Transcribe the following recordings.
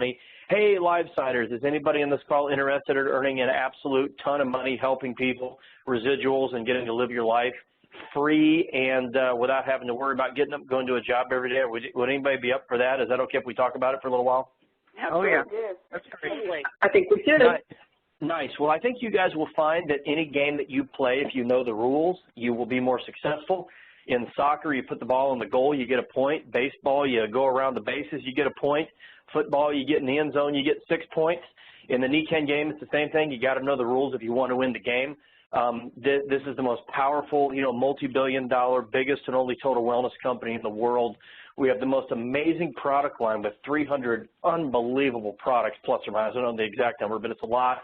money. Hey, live-siders, is anybody in this call interested in earning an absolute ton of money, helping people, residuals, and getting to live your life free and without having to worry about getting up, going to a job every day? Would anybody be up for that? Is that okay if we talk about it for a little while? Absolutely. Oh, yeah. That's great. I think we should. Nice. Well, I think you guys will find that any game that you play, if you know the rules, you will be more successful. In soccer, you put the ball in the goal, you get a point. Baseball, you go around the bases, you get a point. Football, you get in the end zone, you get 6 points. In the Nikken game, it's the same thing. You got to know the rules if you want to win the game. This is the most powerful, multi-billion-dollar, biggest and only total wellness company in the world. We have the most amazing product line with 300 unbelievable products, plus or minus. I don't know the exact number, but it's a lot.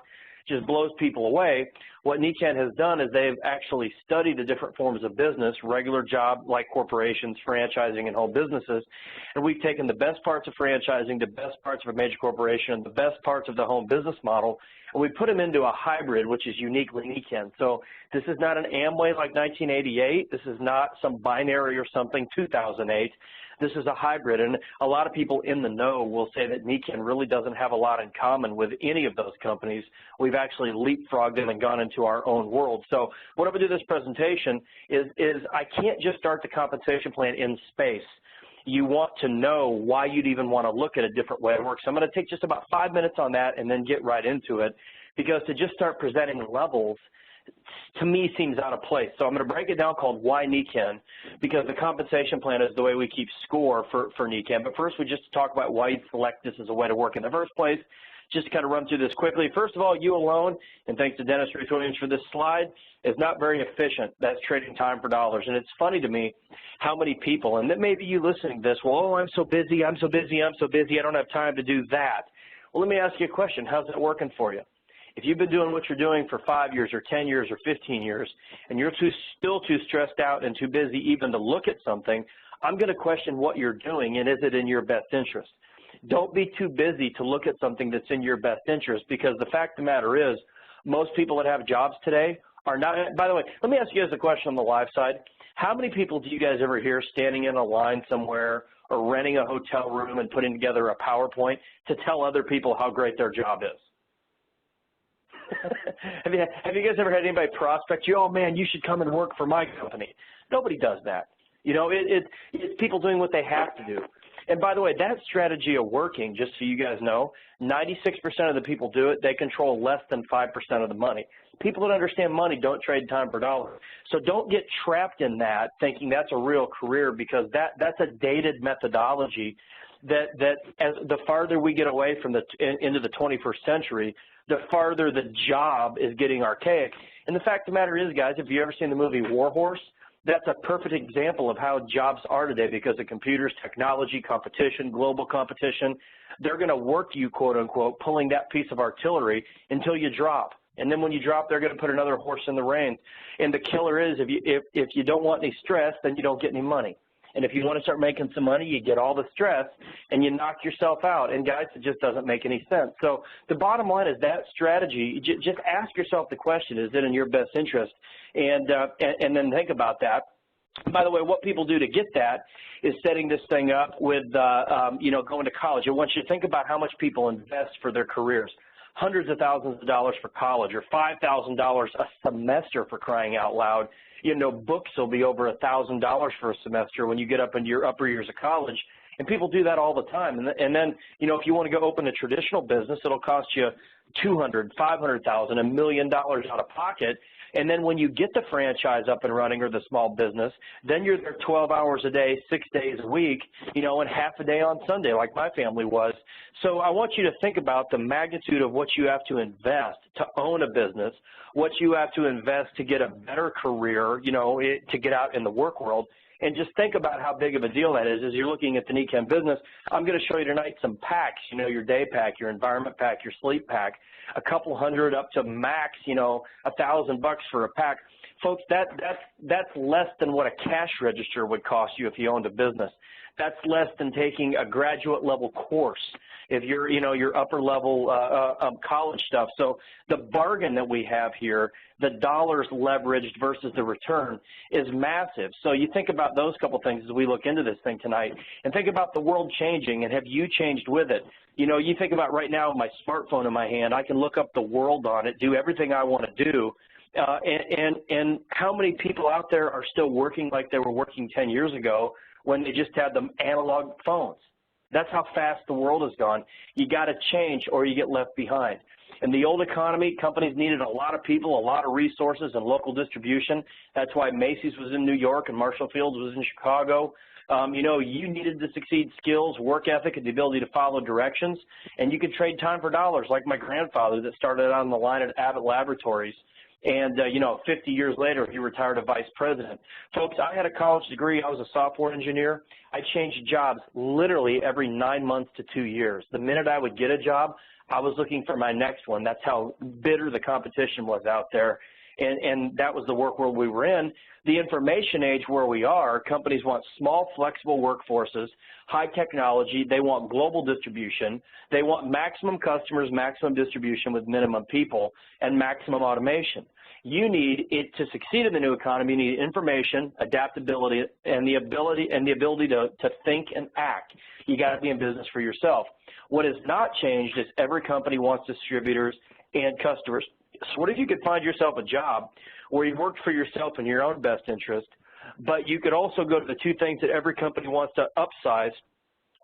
Just blows people away. What Nikken has done is they've actually studied the different forms of business, regular job like corporations, franchising, and home businesses, and we've taken the best parts of franchising, the best parts of a major corporation, the best parts of the home business model, and we put them into a hybrid, which is uniquely Nikken. So this is not an Amway like 1988. This is not some binary or something 2008. This is a hybrid, and a lot of people in the know will say that Nikken really doesn't have a lot in common with any of those companies. We've actually leapfrogged them and gone into our own world. So what I'm going to do this presentation is I can't just start the compensation plan in space. You want to know why you'd even want to look at a different way it works. So I'm going to take just about 5 minutes on that and then get right into it, because to just start presenting levels to me seems out of place. So I'm going to break it down called Why Nikken, because the compensation plan is the way we keep score for Nikken. But first, we just talk about why you'd select this as a way to work in the first place. Just to kind of run through this quickly. First of all, you alone, and thanks to Dennis Ruth Williams for this slide, is not very efficient. That's trading time for dollars. And it's funny to me how many people, and that maybe you listening to this, well, oh, I'm so busy, I don't have time to do that. Well, let me ask you a question. How's that working for you? If you've been doing what you're doing for 5 years or 10 years or 15 years, and you're still too stressed out and too busy even to look at something, I'm going to question what you're doing, and is it in your best interest? Don't be too busy to look at something that's in your best interest, because the fact of the matter is most people that have jobs today are not. By the way, let me ask you guys a question on the live side. How many people do you guys ever hear standing in a line somewhere or renting a hotel room and putting together a PowerPoint to tell other people how great their job is? Have you guys ever had anybody prospect you? Oh, man, you should come and work for my company. Nobody does that. It's people doing what they have to do. And by the way, that strategy of working, just so you guys know, 96% of the people do it. They control less than 5% of the money. People that understand money don't trade time for dollars. So don't get trapped in that thinking that's a real career, because that's a dated methodology that as the farther we get away from into the 21st century, the farther the job is getting archaic. And the fact of the matter is, guys, if you've ever seen the movie War Horse, that's a perfect example of how jobs are today, because of computers, technology, competition, global competition. They're going to work you, quote unquote, pulling that piece of artillery until you drop. And then when you drop, they're going to put another horse in the reins. And the killer is if you don't want any stress, then you don't get any money. And if you want to start making some money, you get all the stress and you knock yourself out. And guys, it just doesn't make any sense. So the bottom line is that strategy, just ask yourself the question, is it in your best interest? And then think about that. By the way, what people do to get that is setting this thing up with, going to college. I want you to think about how much people invest for their careers. Hundreds of thousands of dollars for college, or $5,000 a semester, for crying out loud. Books will be over $1,000 for a semester when you get up into your upper years of college. And people do that all the time. And then, if you want to go open a traditional business, it'll cost you $200,000, $500,000, $1 million out of pocket. And then when you get the franchise up and running, or the small business, then you're there 12 hours a day, 6 days a week, and half a day on Sunday, like my family was. So I want you to think about the magnitude of what you have to invest to own a business, what you have to invest to get a better career, to get out in the work world. And just think about how big of a deal that is as you're looking at the Nikken business. I'm going to show you tonight some packs, your day pack, your environment pack, your sleep pack, a couple hundred up to max, $1,000 for a pack. Folks, that's less than what a cash register would cost you if you owned a business. That's less than taking a graduate level course if you're, your upper level college stuff. So the bargain that we have here, the dollars leveraged versus the return, is massive. So you think about those couple things as we look into this thing tonight, and think about the world changing, and have you changed with it? You think about right now my smartphone in my hand, I can look up the world on it, do everything I want to do. And how many people out there are still working like they were working 10 years ago when they just had the analog phones? That's how fast the world has gone. You got to change or you get left behind. In the old economy, companies needed a lot of people, a lot of resources, and local distribution. That's why Macy's was in New York and Marshall Fields was in Chicago. You needed to succeed skills, work ethic, and the ability to follow directions. And you could trade time for dollars, like my grandfather that started out on the line at Abbott Laboratories. And, 50 years later, he retired as vice president. Folks, I had a college degree. I was a software engineer. I changed jobs literally every 9 months to 2 years. The minute I would get a job, I was looking for my next one. That's how bitter the competition was out there. And that was the work world we were in. The information age where we are, companies want small, flexible workforces, high technology. They want global distribution. They want maximum customers, maximum distribution with minimum people, and maximum automation. You need it to succeed in the new economy. You need information, adaptability, and the ability to think and act. You got to be in business for yourself. What has not changed is every company wants distributors and customers. So what if you could find yourself a job where you worked for yourself in your own best interest, but you could also go to the two things that every company wants to upsize,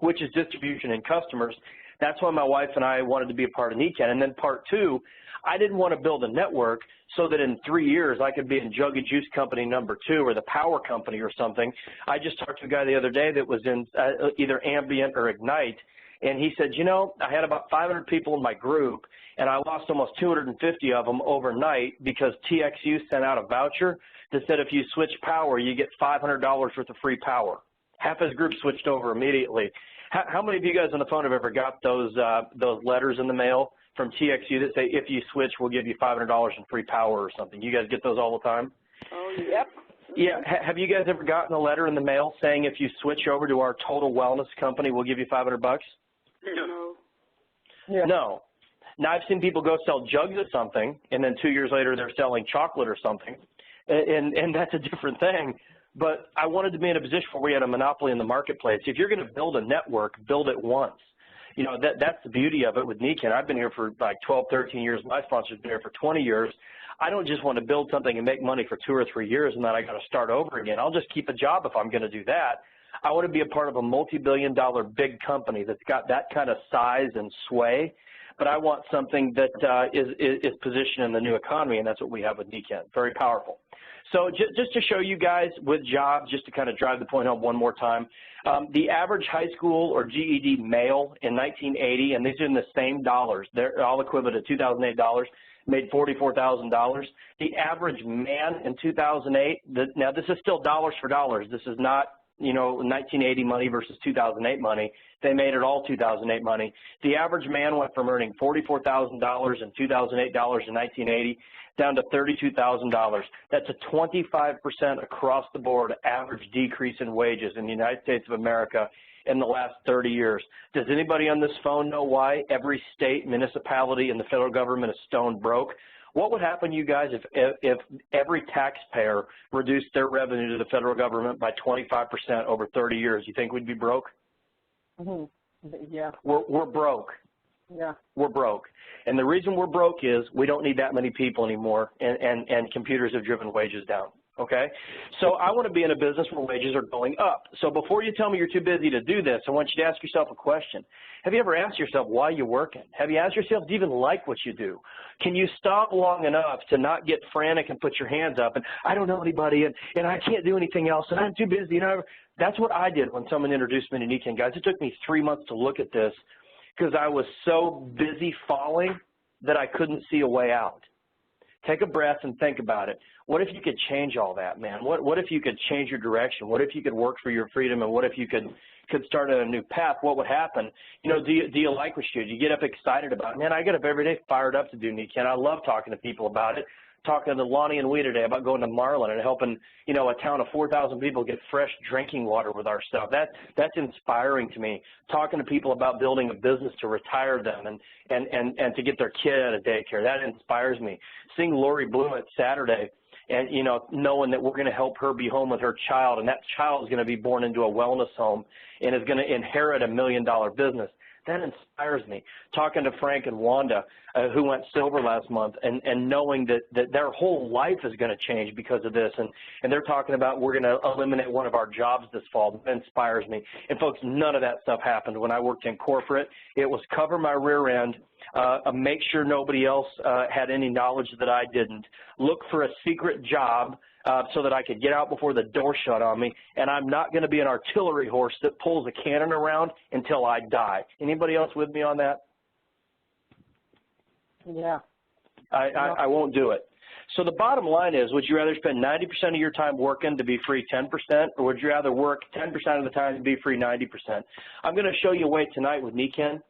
which is distribution and customers. That's why my wife and I wanted to be a part of Nikken. And then part two, I didn't want to build a network so that in 3 years I could be in Jug and Juice Company number 2 or the Power Company or something. I just talked to a guy the other day that was in either Ambient or Ignite, and he said, I had about 500 people in my group, and I lost almost 250 of them overnight because TXU sent out a voucher that said if you switch power, you get $500 worth of free power. Half his group switched over immediately. How many of you guys on the phone have ever got those letters in the mail from TXU that say if you switch, we'll give you $500 in free power or something? You guys get those all the time? Oh, yep. Yeah. Have you guys ever gotten a letter in the mail saying if you switch over to our Total Wellness company, we'll give you $500? No. Yeah. No. Now, I've seen people go sell jugs of something, and then 2 years later they're selling chocolate or something, and that's a different thing. But I wanted to be in a position where we had a monopoly in the marketplace. If you're going to build a network, build it once. That's the beauty of it with Nikken. I've been here for like 12, 13 years. My sponsor's been here for 20 years. I don't just want to build something and make money for 2 or 3 years and then I got to start over again. I'll just keep a job if I'm going to do that. I want to be a part of a multi-billion-dollar big company that's got that kind of size and sway, but I want something that is positioned in the new economy, and that's what we have with Nikken. Very powerful. So just to show you guys with jobs, just to kind of drive the point home one more time, the average high school or GED male in 1980, and these are in the same dollars, they're all equivalent to $2008, made $44,000. The average man in 2008, now this is still dollars for dollars. This is not 1980 money versus 2008 money. They made it all 2008 money. The average man went from earning $44,000 and $2008 in 1980 down to $32,000. That's a 25% across the board average decrease in wages in the United States of America in the last 30 years. Does anybody on this phone know why every state, municipality, and the federal government is stone broke? What would happen, you guys, if every taxpayer reduced their revenue to the federal government by 25% over 30 years? You think we'd be broke? Mm-hmm. Yeah. We're broke. Yeah. We're broke. And the reason we're broke is we don't need that many people anymore, and computers have driven wages down. Okay? So I want to be in a business where wages are going up. So before you tell me you're too busy to do this, I want you to ask yourself a question. Have you ever asked yourself why you're working? Have you asked yourself, do you even like what you do? Can you stop long enough to not get frantic and put your hands up and I don't know anybody and I can't do anything else and I'm too busy? That's what I did when someone introduced me to Nikken, guys. It took me 3 months to look at this because I was so busy falling that I couldn't see a way out. Take a breath and think about it. What if you could change all that, man? What if you could change your direction? What if you could work for your freedom, and what if you could start on a new path? What would happen? Do you like what you do? Do you get up excited about it? Man, I get up every day fired up to do Nikken. I love talking to people about it. talking to Lonnie and we today about going to Marlin and helping, you know, a town of 4,000 people get fresh drinking water with our stuff. That's inspiring to me. Talking to people about building a business to retire them and to get their kid out of daycare, that inspires me. Seeing Lori Blue at Saturday and, you know, knowing that we're going to help her be home with her child, and that child is going to be born into a wellness home and is going to inherit $1 million business. That inspires me. Talking to Frank and Wanda, who went silver last month, and knowing that their whole life is going to change because of this, and they're talking about we're going to eliminate one of our jobs this fall. That inspires me. And, folks, none of that stuff happened when I worked in corporate. It was cover my rear end, make sure nobody else had any knowledge that I didn't, look for a secret job so that I could get out before the door shut on me, and I'm not going to be an artillery horse that pulls a cannon around until I die. Anybody else with me on that? Yeah. I won't do it. So the bottom line is, would you rather spend 90% of your time working to be free 10%, or would you rather work 10% of the time to be free 90%? I'm going to show you a way tonight with Nikken,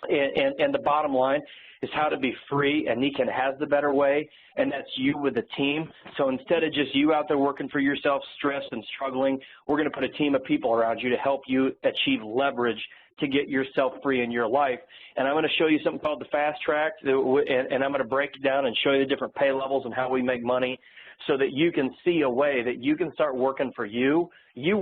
and the bottom line is how to be free, and Nikken has the better way, and that's you with a team. So instead of just you out there working for yourself, stressed and struggling, we're going to put a team of people around you to help you achieve leverage to get yourself free in your life. And I'm going to show you something called the fast track, and I'm going to break it down and show you the different pay levels and how we make money so that you can see a way that you can start working for you. You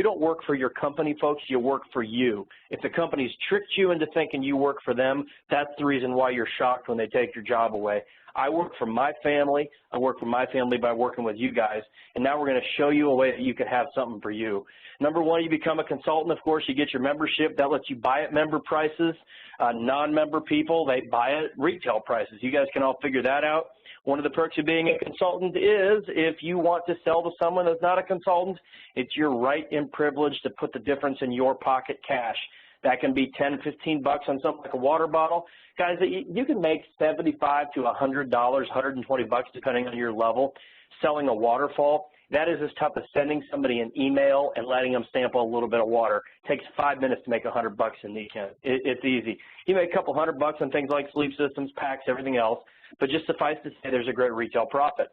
don't work for your company, folks, you work for you. If the company's tricked you into thinking you work for them, that's the reason why you're shocked when they take your job away. I work for my family. I work for my family by working with you guys, and now we're going to show you a way that you can have something for you. Number one, you become a consultant. Of course, you get your membership. That lets you buy at member prices. Non-member people, they buy at retail prices. You guys can all figure that out. One of the perks of being a consultant is if you want to sell to someone that's not a consultant, it's your right and privilege to put the difference in your pocket cash. That can be $10, $15 on something like a water bottle. Guys, you can make $75 to $100, $120 depending on your level selling a waterfall. That is as tough as sending somebody an email and letting them sample a little bit of water. It takes 5 minutes to make $100 in Nikken. It's easy. You make a couple $100 on things like sleep systems, packs, everything else, but just suffice to say there's a great retail profit.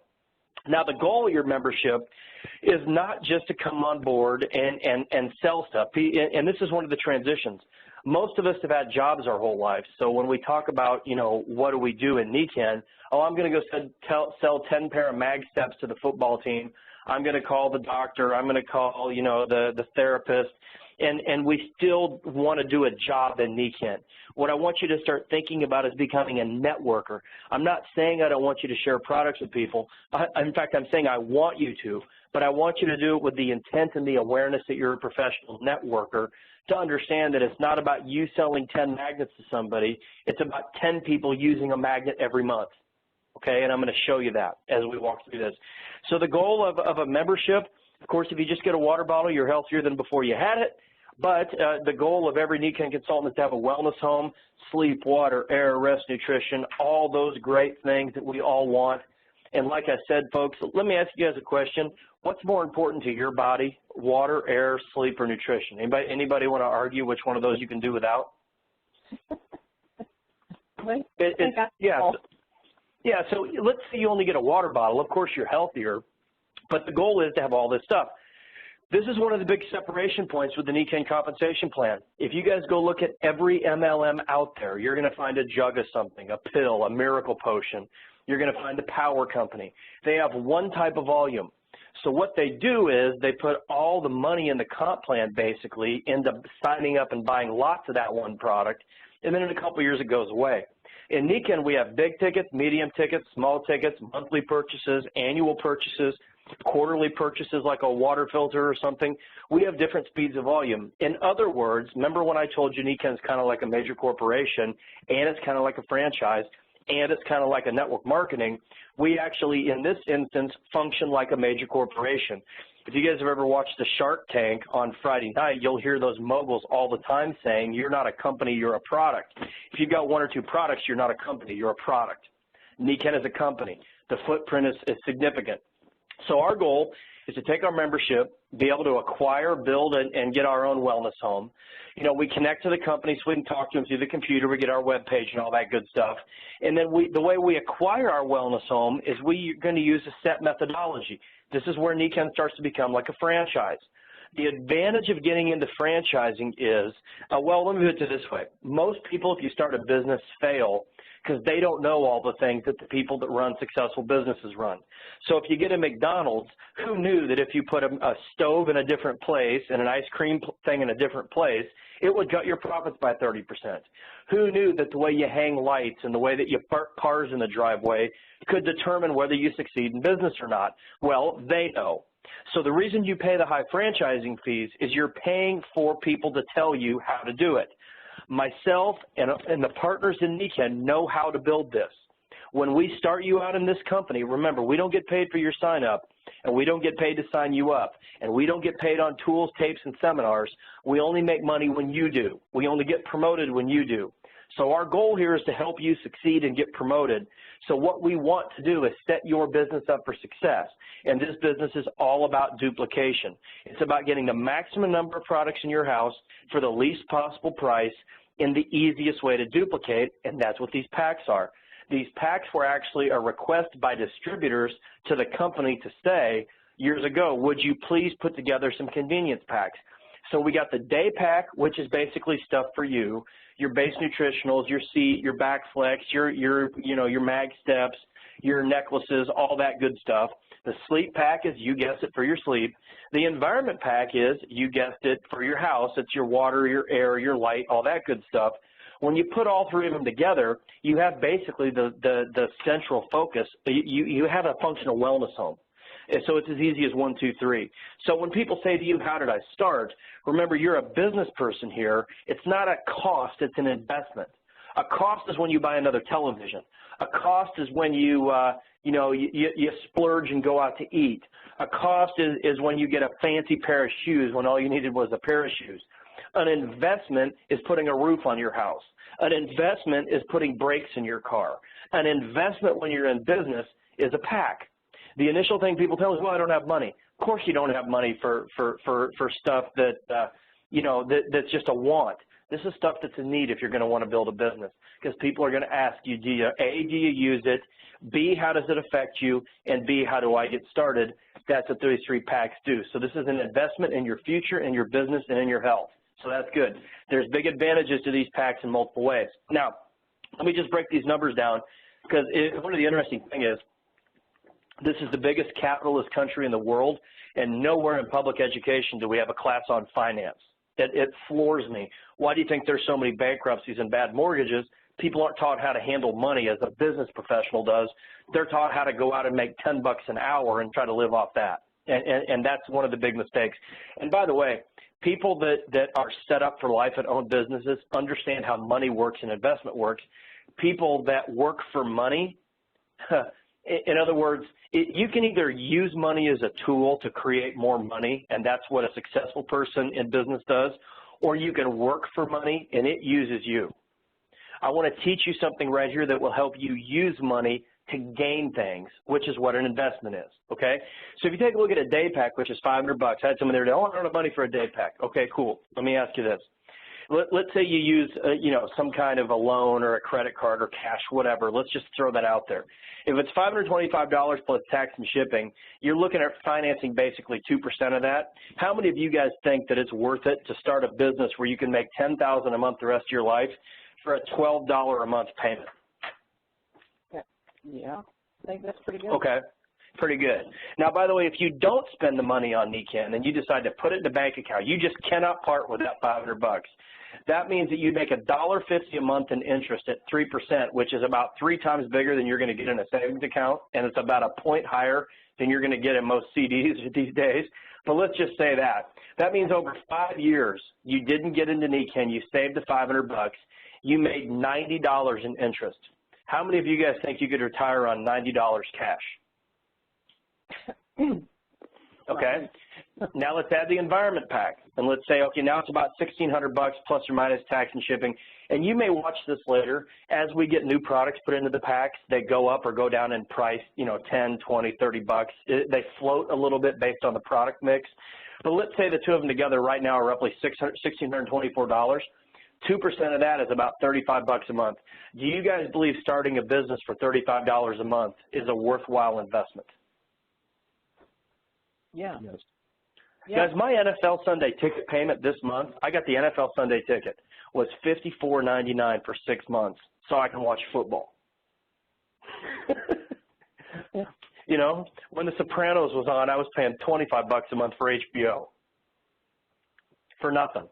Now, the goal of your membership is not just to come on board and sell stuff, and this is one of the transitions. Most of us have had jobs our whole lives, so when we talk about, you know, what do we do in Nikken, oh, I'm going to go sell 10 pair of mag steps to the football team. I'm going to call the doctor. I'm going to call, you know, the therapist, and we still want to do a job in Nikken. What I want you to start thinking about is becoming a networker. I'm not saying I don't want you to share products with people. In fact, I'm saying I want you to, but I want you to do it with the intent and the awareness that you're a professional networker to understand that it's not about you selling 10 magnets to somebody. It's about 10 people using a magnet every month. Okay, and I'm going to show you that as we walk through this. So the goal of a membership, of course, if you just get a water bottle, you're healthier than before you had it. But the goal of every Nikken consultant is to have a wellness home, sleep, water, air, rest, nutrition, all those great things that we all want. And like I said, folks, let me ask you guys a question. What's more important to your body, water, air, sleep, or nutrition? Anybody want to argue which one of those you can do without? Yeah, so let's say you only get a water bottle. Of course, you're healthier, but the goal is to have all this stuff. This is one of the big separation points with the Nikken compensation plan. If you guys go look at every MLM out there, you're going to find a jug of something, a pill, a miracle potion. You're going to find a power company. They have one type of volume. So what they do is they put all the money in the comp plan basically into signing up and buying lots of that one product, and then in a couple of years it goes away. In Nikken, we have big tickets, medium tickets, small tickets, monthly purchases, annual purchases, quarterly purchases like a water filter or something. We have different speeds of volume. In other words, remember when I told you Nikken is kind of like a major corporation, and it's kind of like a franchise, and it's kind of like a network marketing. We actually, in this instance, function like a major corporation. If you guys have ever watched the Shark Tank on Friday night, you'll hear those moguls all the time saying, you're not a company, you're a product. If you've got one or two products, you're not a company, you're a product. Nikken is a company. The footprint is significant. So our goal is to take our membership, be able to acquire, build, and get our own wellness home. You know, we connect to the company so we can talk to them through the computer. We get our web page and all that good stuff. And then the way we acquire our wellness home is we're going to use a set methodology. This is where Nikken starts to become like a franchise. The advantage of getting into franchising is, well, let me put it this way. Most people, if you start a business, fail because they don't know all the things that the people that run successful businesses run. So if you get a McDonald's, who knew that if you put a stove in a different place and an ice cream thing in a different place, it would cut your profits by 30%? Who knew that the way you hang lights and the way that you park cars in the driveway could determine whether you succeed in business or not? Well, they know. So the reason you pay the high franchising fees is you're paying for people to tell you how to do it. Myself and the partners in Nikken know how to build this. When we start you out in this company, remember, we don't get paid for your sign up, and we don't get paid to sign you up, and we don't get paid on tools, tapes, and seminars. We only make money when you do. We only get promoted when you do. So our goal here is to help you succeed and get promoted. So what we want to do is set your business up for success. And this business is all about duplication. It's about getting the maximum number of products in your house for the least possible price in the easiest way to duplicate, and that's what these packs are. These packs were actually a request by distributors to the company to say, years ago, would you please put together some convenience packs? So we got the day pack, which is basically stuff for you, your base nutritionals, your seat, your back flex, your mag steps, your necklaces, all that good stuff. The sleep pack is, you guessed it, for your sleep. The environment pack is, you guessed it, for your house. It's your water, your air, your light, all that good stuff. When you put all three of them together, you have basically the central focus. You have a functional wellness home. And so it's as easy as 1, 2, 3. So when people say to you, how did I start? Remember, you're a business person here. It's not a cost, it's an investment. A cost is when you buy another television. A cost is when you splurge and go out to eat. A cost is when you get a fancy pair of shoes when all you needed was a pair of shoes. An investment is putting a roof on your house. An investment is putting brakes in your car. An investment when you're in business is a pack. The initial thing people tell us, well, I don't have money. Of course you don't have money for stuff that, that's just a want. This is stuff that's a need if you're going to want to build a business, because people are going to ask you, do you use it? B, how does it affect you? And B, how do I get started? That's what these three packs do. So this is an investment in your future, in your business, and in your health. So that's good. There's big advantages to these packs in multiple ways. Now, let me just break these numbers down, because one of the interesting things is, this is the biggest capitalist country in the world, and nowhere in public education do we have a class on finance. It floors me. Why do you think there's so many bankruptcies and bad mortgages? People aren't taught how to handle money as a business professional does. They're taught how to go out and make $10 an hour and try to live off that. And that's one of the big mistakes. And by the way, people that are set up for life and own businesses understand how money works and investment works. People that work for money, in other words, you can either use money as a tool to create more money, and that's what a successful person in business does, or you can work for money and it uses you. I want to teach you something right here that will help you use money to gain things, which is what an investment is, okay? So if you take a look at a day pack, which is $500, I had someone there, oh, I don't have money for a day pack. Okay, cool. Let me ask you this. Let's say you use, some kind of a loan or a credit card or cash, whatever. Let's just throw that out there. If it's $525 plus tax and shipping, you're looking at financing basically 2% of that. How many of you guys think that it's worth it to start a business where you can make $10,000 a month the rest of your life for a $12 a month payment? Yeah, I think that's pretty good. Okay. Pretty good. Now, by the way, if you don't spend the money on Nikken and you decide to put it in a bank account, you just cannot part with that $500. That means that you make $1.50 a month in interest at 3%, which is about 3 times bigger than you're going to get in a savings account, and it's about a point higher than you're going to get in most CDs these days. But let's just say that. That means over 5 years, you didn't get into Nikken, you saved the $500, you made $90 in interest. How many of you guys think you could retire on $90 cash? Okay. Now let's add the environment pack. and let's say, okay, now it's about $1,600 plus or minus tax and shipping, and you may watch this later as we get new products put into the packs. They go up or go down in price, you know, 10, 20, 30 bucks. They float a little bit based on the product mix. But let's say the two of them together right now are roughly $1,624. 2% of that is about $35 a month. Do you guys believe starting a business for $35 a month is a worthwhile investment? Yeah. Yes. Yeah. Guys, my NFL Sunday ticket payment this month, I got the NFL Sunday ticket, was $54.99 for 6 months so I can watch football. You know, when The Sopranos was on, I was paying $25 a month for HBO for nothing.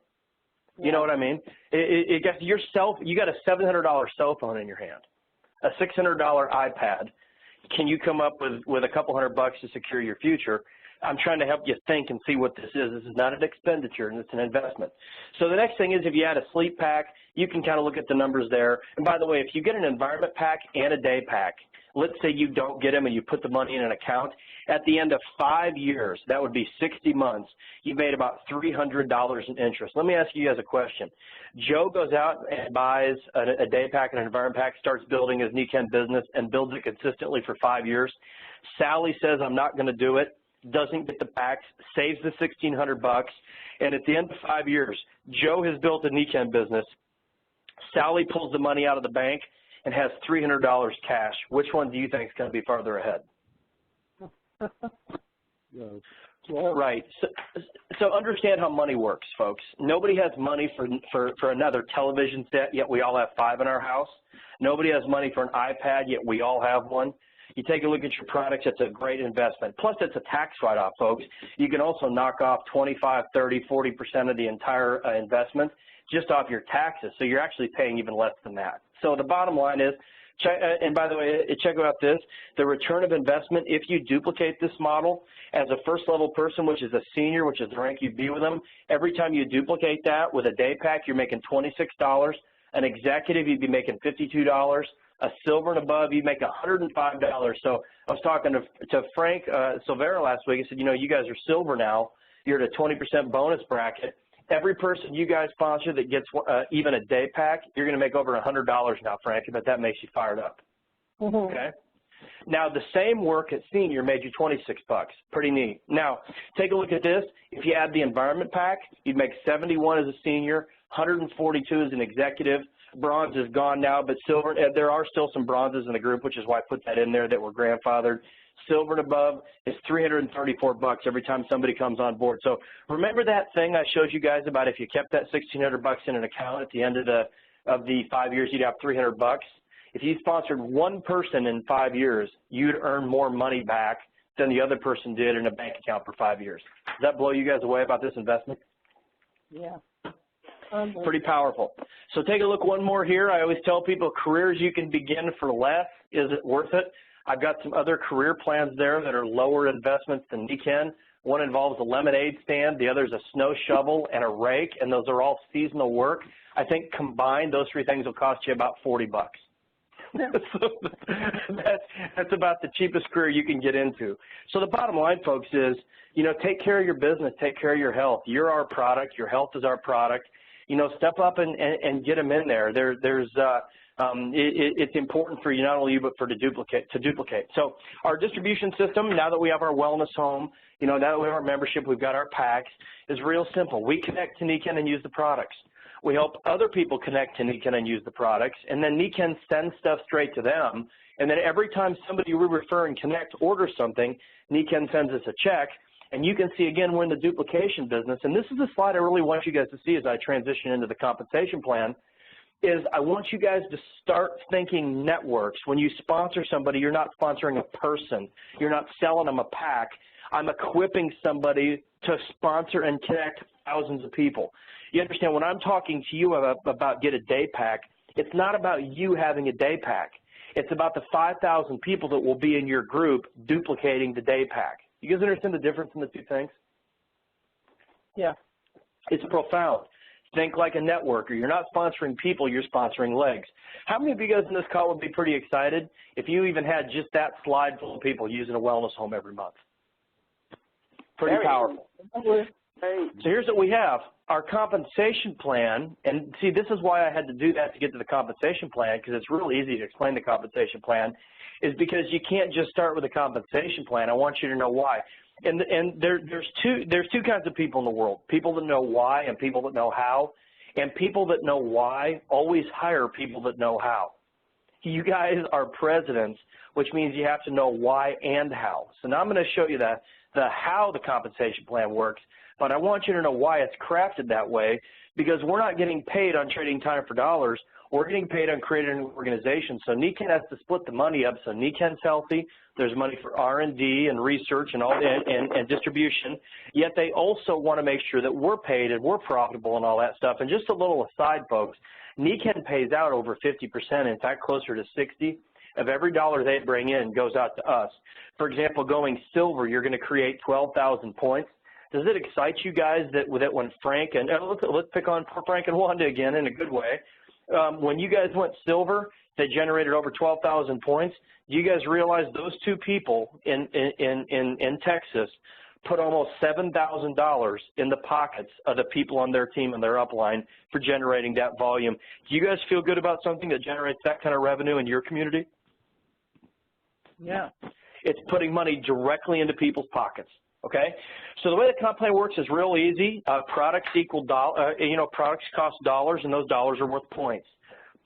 You know what I mean? You got a $700 cell phone in your hand, a $600 iPad. Can you come up with a couple $100 to secure your future? I'm trying to help you think and see what this is. This is not an expenditure, and it's an investment. So the next thing is, if you add a sleep pack, you can kind of look at the numbers there. And by the way, if you get an environment pack and a day pack, let's say you don't get them and you put the money in an account, at the end of 5 years, that would be 60 months, you made about $300 in interest. Let me ask you guys a question. Joe goes out and buys a day pack and an environment pack, starts building his Nikken business, and builds it consistently for 5 years. Sally says, I'm not going to do it, doesn't get the packs, saves the $1,600, and at the end of 5 years, Joe has built a Nikken business. Sally pulls the money out of the bank and has $300 cash. Which one do you think is going to be farther ahead? Yes. Right. So understand how money works, folks. Nobody has money for another television set, yet we all have 5 in our house. Nobody has money for an iPad, yet we all have one. You take a look at your products, it's a great investment. Plus, it's a tax write-off, folks. You can also knock off 25, 30, 40% of the entire investment just off your taxes, so you're actually paying even less than that. So the bottom line is, and by the way, check out this, the return of investment, if you duplicate this model as a first-level person, which is a senior, which is the rank you'd be with them, every time you duplicate that with a day pack, you're making $26. An executive, you'd be making $52. A silver and above, you'd make $105. So I was talking to Frank Silvera last week. I said, you know, you guys are silver now. You're at a 20% bonus bracket. Every person you guys sponsor that gets even a day pack, you're going to make over $100 now, Frank, but that makes you fired up. Okay? Now, the same work at senior made you $26. Pretty neat. Now, take a look at this. If you add the environment pack, you'd make $71 as a senior, $142 as an executive. Bronze is gone now, but silver, there are still some bronzes in the group, which is why I put that in there that were grandfathered. Silver and above is $334 every time somebody comes on board. So remember that thing I showed you guys about if you kept that $1,600 in an account at the end of the 5 years, you'd have $300. If you sponsored one person in 5 years, you'd earn more money back than the other person did in a bank account for 5 years. Does that blow you guys away about this investment? Yeah. Pretty powerful. So take a look one more here. I always tell people careers you can begin for less. Is it worth it? I've got some other career plans there that are lower investments than Nikken. One involves a lemonade stand. The other is a snow shovel and a rake, and those are all seasonal work. I think combined, those 3 things will cost you about $40. So that's about the cheapest career you can get into. So the bottom line, folks, is, you know, take care of your business, take care of your health. You're our product. Your health is our product. You know, step up and get them in there. It's important for you, not only you, but to duplicate. So our distribution system, now that we have our wellness home, you know, now that we have our membership, we've got our packs, is real simple. We connect to Nikken and use the products. We help other people connect to Nikken and use the products, and then Nikken sends stuff straight to them. And then every time somebody we refer and connect orders something, Nikken sends us a check. And you can see, again, we're in the duplication business. And this is a slide I really want you guys to see as I transition into the compensation plan, is I want you guys to start thinking networks. When you sponsor somebody, you're not sponsoring a person. You're not selling them a pack. I'm equipping somebody to sponsor and connect thousands of people. You understand, when I'm talking to you about get a day pack, it's not about you having a day pack. It's about the 5,000 people that will be in your group duplicating the day pack. You guys understand the difference in the 2 things? Yeah. It's profound. Think like a networker. You're not sponsoring people, you're sponsoring legs. How many of you guys in this call would be pretty excited if you even had just that slide full of people using a wellness home every month? Pretty powerful. Right. So here's what we have. Our compensation plan, and see, this is why I had to do that to get to the compensation plan, because it's real easy to explain the compensation plan, is because you can't just start with a compensation plan. I want you to know why. And there's two kinds of people in the world, people that know why and people that know how. And people that know why always hire people that know how. You guys are presidents, which means you have to know why and how. So now I'm going to show you the how the compensation plan works, but I want you to know why it's crafted that way, because we're not getting paid on trading time for dollars. We're getting paid on creating an organization. So Nikken has to split the money up. So Nikken's healthy. There's money for R&D and research and all and distribution. Yet they also want to make sure that we're paid and we're profitable and all that stuff. And just a little aside, folks, Nikken pays out over 50%, in fact, closer to 60%. Of every dollar they bring in goes out to us. For example, going silver, you're going to create 12,000 points. Does it excite you guys that when Frank and let's pick on Frank and Wanda again in a good way? When you guys went silver, they generated over 12,000 points. Do you guys realize those two people in Texas put almost $7,000 in the pockets of the people on their team and their upline for generating that volume? Do you guys feel good about something that generates that kind of revenue in your community? Yeah. It's putting money directly into people's pockets. Okay, so the way the comp plan works is real easy. Products equal products cost dollars, and those dollars are worth points.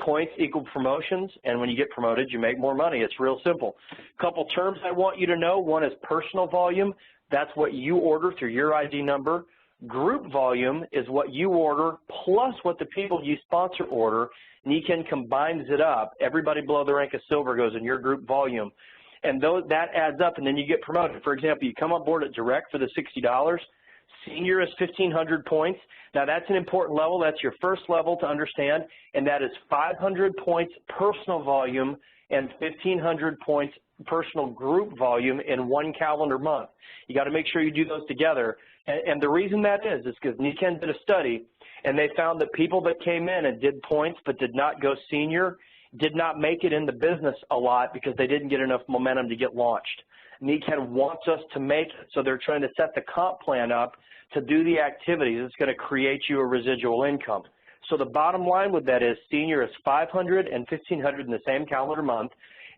Points equal promotions, and when you get promoted, you make more money. It's real simple. A couple terms I want you to know. One is personal volume. That's what you order through your ID number. Group volume is what you order plus what the people you sponsor order. Nikken combines it up. Everybody below the rank of silver goes in your group volume. And that adds up, and then you get promoted. For example, you come on board at direct for the $60. Senior is 1,500 points. Now, that's an important level. That's your first level to understand, and that is 500 points personal volume and 1,500 points personal group volume in one calendar month. You got to make sure you do those together. And the reason that is because Nikken did a study, and they found that people that came in and did points but did not go senior did not make it in the business a lot because they didn't get enough momentum to get launched. Nikken wants us to make it, so they're trying to set the comp plan up to do the activities that's going to create you a residual income. So the bottom line with that is senior is 500 and 1,500 in the same calendar month.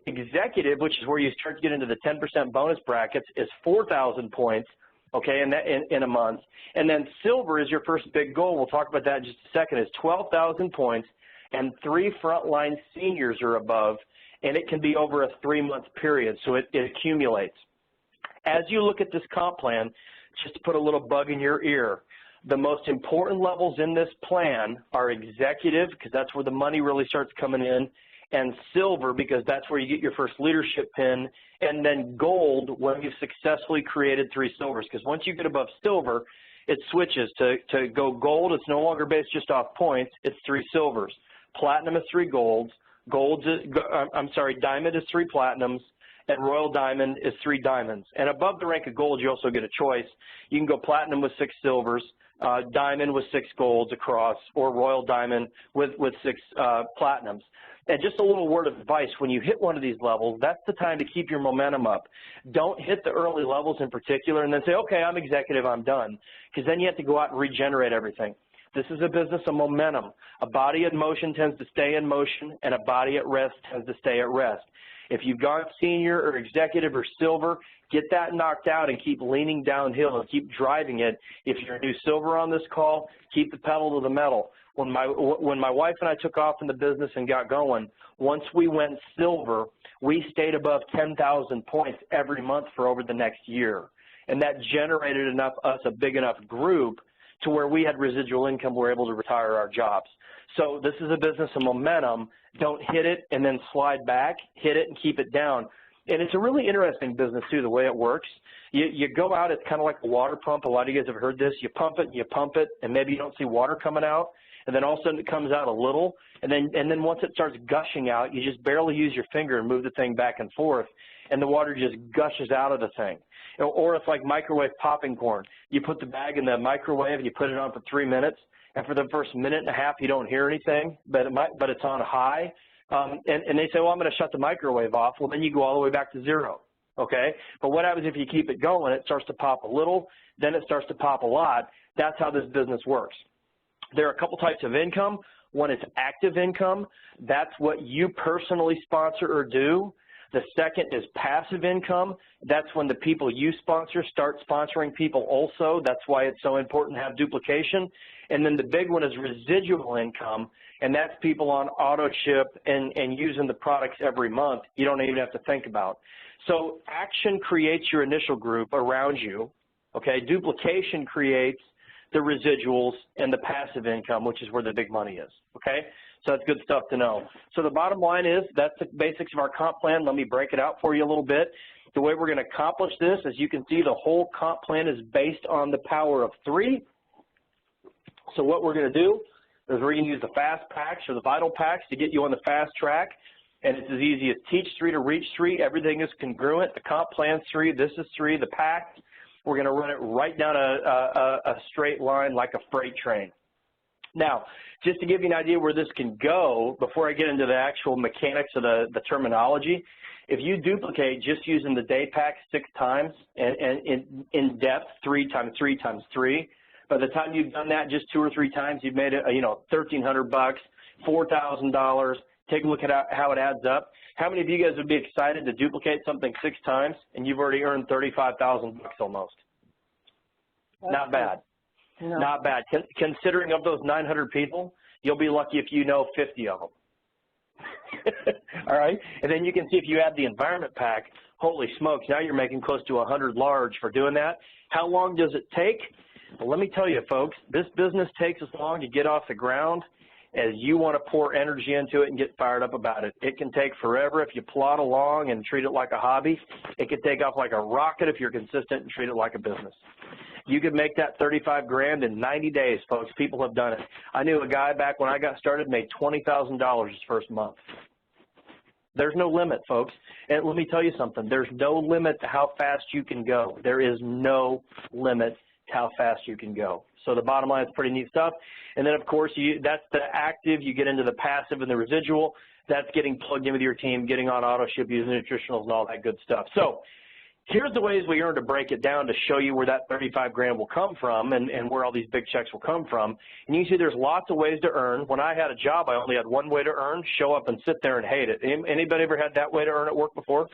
Executive, which is where you start to get into the 10% bonus brackets, is 4,000 points, okay, in a month. And then silver is your first big goal. We'll talk about that in just a second. Is 12,000 points. And 3 frontline seniors are above, and it can be over a 3-month period, so it accumulates. As you look at this comp plan, just to put a little bug in your ear, the most important levels in this plan are executive, because that's where the money really starts coming in, and silver, because that's where you get your first leadership pin, and then gold when you've successfully created 3 silvers, because once you get above silver, it switches to go gold. It's no longer based just off points. It's 3 silvers. Platinum is 3 golds. Diamond is 3 platinums, and Royal Diamond is 3 diamonds. And above the rank of gold, you also get a choice. You can go platinum with 6 silvers, diamond with 6 golds across, or Royal Diamond with 6 platinums. And just a little word of advice, when you hit one of these levels, that's the time to keep your momentum up. Don't hit the early levels in particular and then say, okay, I'm executive, I'm done, because then you have to go out and regenerate everything. This is a business of momentum. A body in motion tends to stay in motion, and a body at rest tends to stay at rest. If you've gone senior or executive or silver, get that knocked out and keep leaning downhill and keep driving it. If you're a new silver on this call, keep the pedal to the metal. When my wife and I took off in the business and got going, once we went silver, we stayed above 10,000 points every month for over the next year. And that generated us a big enough group to where we had residual income, we were able to retire our jobs. So this is a business of momentum. Don't hit it and then slide back. Hit it and keep it down. And it's a really interesting business, too, the way it works. You go out, it's kind of like a water pump. A lot of you guys have heard this. You pump it, and maybe you don't see water coming out. And then all of a sudden it comes out a little. And then once it starts gushing out, you just barely use your finger and move the thing back and forth, and the water just gushes out of the thing. Or it's like microwave popping corn. You put the bag in the microwave and you put it on for 3 minutes, and for the first minute and a half you don't hear anything, but it's on high. And they say, well, I'm going to shut the microwave off. Well, then you go all the way back to 0. okay? But what happens if you keep it going? It starts to pop a little, then it starts to pop a lot. That's how this business works. There are a couple types of income. One is active income. That's what you personally sponsor or do. The second is passive income. That's when the people you sponsor start sponsoring people also. That's why it's so important to have duplication. And then the big one is residual income, and that's people on auto ship and using the products every month. You don't even have to think about. So action creates your initial group around you, okay? Duplication creates the residuals and the passive income, which is where the big money is, okay? So that's good stuff to know. So the bottom line is that's the basics of our comp plan. Let me break it out for you a little bit. The way we're going to accomplish this, as you can see, the whole comp plan is based on the power of 3. So what we're going to do is we're going to use the fast packs or the vital packs to get you on the fast track. And it's as easy as teach 3 to reach 3. Everything is congruent. The comp plan's 3. This is 3. The pack, we're going to run it right down a straight line like a freight train. Now, just to give you an idea where this can go, before I get into the actual mechanics of the terminology, if you duplicate just using the day pack 6 times and in depth 3 times 3 times 3, by the time you've done that just 2 or 3 times, you've made it, $1,300, $4,000. Take a look at how it adds up. How many of you guys would be excited to duplicate something 6 times and you've already earned $35,000 almost? Not bad. No. Not bad. Considering of those 900 people, you'll be lucky if you know 50 of them. All right? And then you can see if you add the environment pack, holy smokes, now you're making close to 100 large for doing that. How long does it take? Well, let me tell you, folks, this business takes as long to get off the ground as you want to pour energy into it and get fired up about it. It can take forever if you plod along and treat it like a hobby. It can take off like a rocket if you're consistent and treat it like a business. You could make that 35 grand in 90 days, folks. People have done it. I knew a guy back when I got started made $20,000 his first month. There's no limit, folks. And let me tell you something. There's no limit to how fast you can go. There is no limit to how fast you can go. So the bottom line is pretty neat stuff. And then, of course, that's the active. You get into the passive and the residual. That's getting plugged in with your team, getting on auto ship, using nutritionals and all that good stuff. So here's the ways we earn to break it down to show you where that 35 grand will come from and where all these big checks will come from. And you can see there's lots of ways to earn. When I had a job, I only had one way to earn, show up and sit there and hate it. Anybody ever had that way to earn at work before?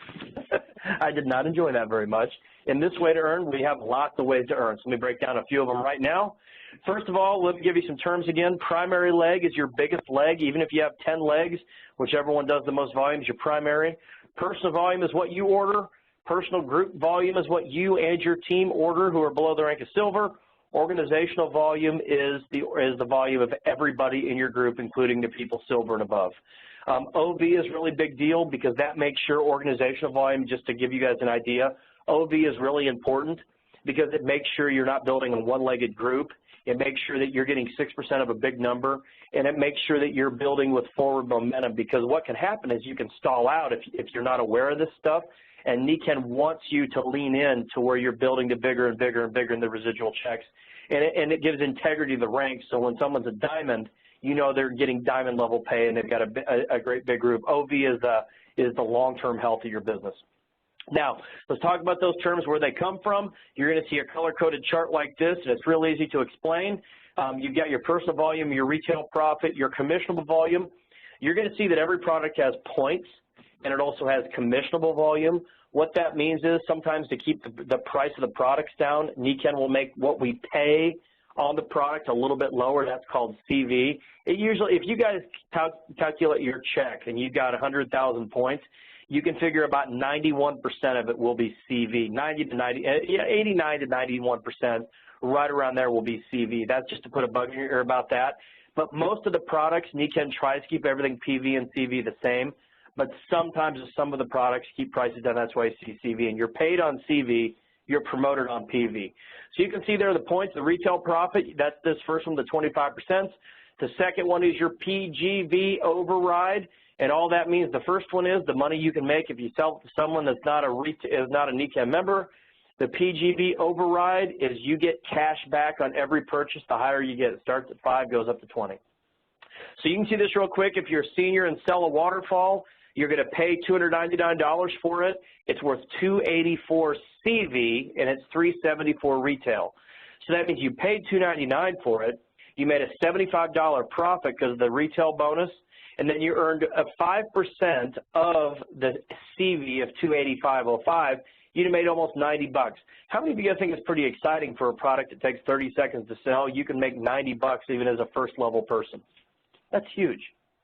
I did not enjoy that very much. In this way to earn, we have lots of ways to earn. So let me break down a few of them right now. First of all, let me give you some terms again. Primary leg is your biggest leg. Even if you have 10 legs, whichever one does the most volume is your primary. Personal volume is what you order. Personal group volume is what you and your team order who are below the rank of silver. Organizational volume is the volume of everybody in your group, including the people silver and above. OV is a really big deal because that makes sure organizational volume, just to give you guys an idea, OV is really important because it makes sure you're not building a one-legged group. It makes sure that you're getting 6% of a big number, and it makes sure that you're building with forward momentum, because what can happen is you can stall out if you're not aware of this stuff, and Nikken wants you to lean in to where you're building to bigger and bigger and bigger in the residual checks. And it gives integrity to the ranks, so when someone's a diamond, you know they're getting diamond level pay and they've got a great big group. OV is the long-term health of your business. Now, let's talk about those terms, where they come from. You're going to see a color-coded chart like this, and it's real easy to explain. You've got your personal volume, your retail profit, your commissionable volume. You're going to see that every product has points, and it also has commissionable volume. What that means is sometimes to keep the price of the products down, Nikken will make what we pay on the product a little bit lower. That's called CV. It usually, if you guys calculate your check and you've got 100,000 points, you can figure about 91% of it will be CV. 89 to 91%, right around there will be CV. That's just to put a bug in your ear about that. But most of the products, Nikken tries to keep everything PV and CV the same. But sometimes some of the products keep prices down. That's why you see CV. And you're paid on CV, you're promoted on PV. So you can see there the points, the retail profit. That's this first one, the 25%. The second one is your PGV override. And all that means, the first one is the money you can make if you sell to someone that's not a Nikken member. The PGV override is you get cash back on every purchase. The higher you get, it starts at 5, goes up to 20. So you can see this real quick. If you're a senior and sell a waterfall, You're going to pay $299 for it. It's worth $284 CV, and it's $374 retail. So that means you paid $299 for it. You made a $75 profit because of the retail bonus, and then you earned a 5% of the CV of $285.05. You'd made almost 90 bucks. How many of you guys think it's pretty exciting for a product that takes 30 seconds to sell? You can make 90 bucks even as a first-level person. That's huge.